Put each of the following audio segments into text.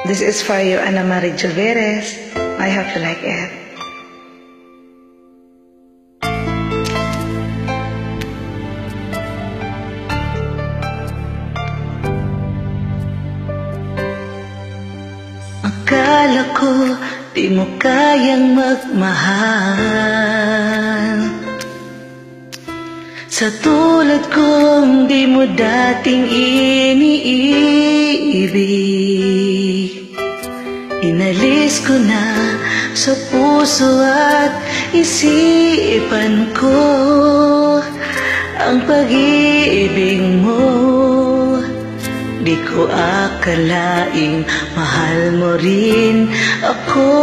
This is for you, Ana Marie Joveres. I hope you like it. Akala ko di mo kayang magmahal, sa tulad kong di mo dating iniibig. Inalis ko na sa puso at isipan ko ang pag-ibig mo. Di ko akalaing mahal mo rin ako.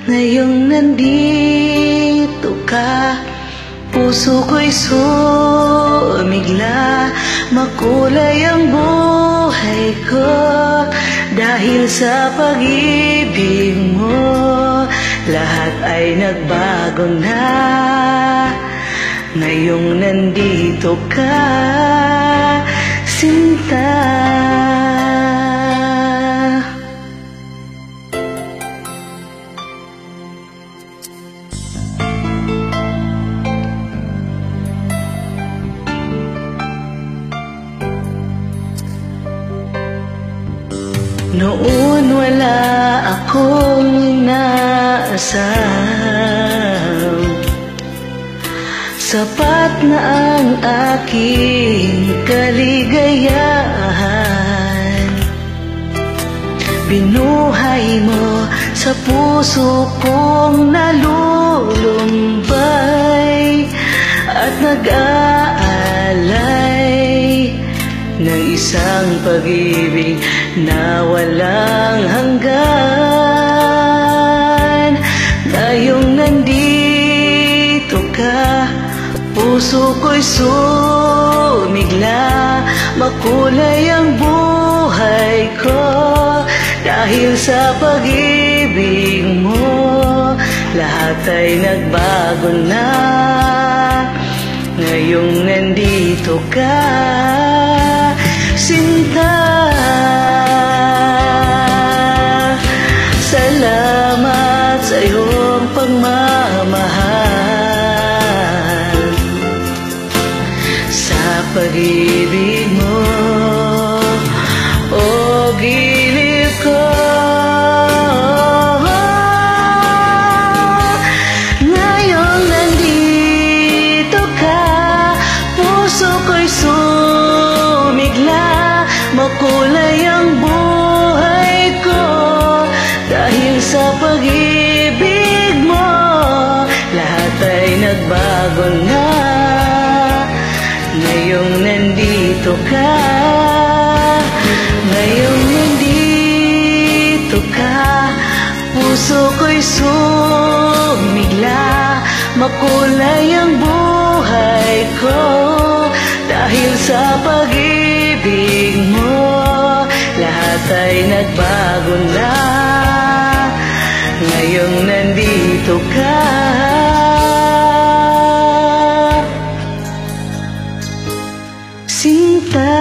Ngayong nandito ka, puso ko'y sumigla. Makulay ang buhay ko dahil sa pag-ibig mo. Lahat ay nagbago na ngayong nandito ka, sinta. Noon wala akong inaasam, sapat na ang aking kaligayahan. Binuhay mo sa puso kong nalulumbay at nag-aalay ng isang pag-ibig na walang hanggan. Ngayong nandito ka, puso ko'y sumigla. Makulay ang buhay ko dahil sa pag-ibig mo. Lahat ay nagbago na ngayong nandito ka, sinta. Salamat sa iyong pagmamahal, sa pag-ibig mo, o giliw ko. Ngayong nandito ka, puso ko'y sumigla. Makulay ang buhay ko dahil sa pag-ibig mo. Lahat ay nagbago na ngayong nandito ka. Ngayong nandito ka, puso ko'y sumigla. Makulay ang buhay ko dahil sa pag-ibig mo. Lahat ay nagbago na ngayong nandito ka, sinta.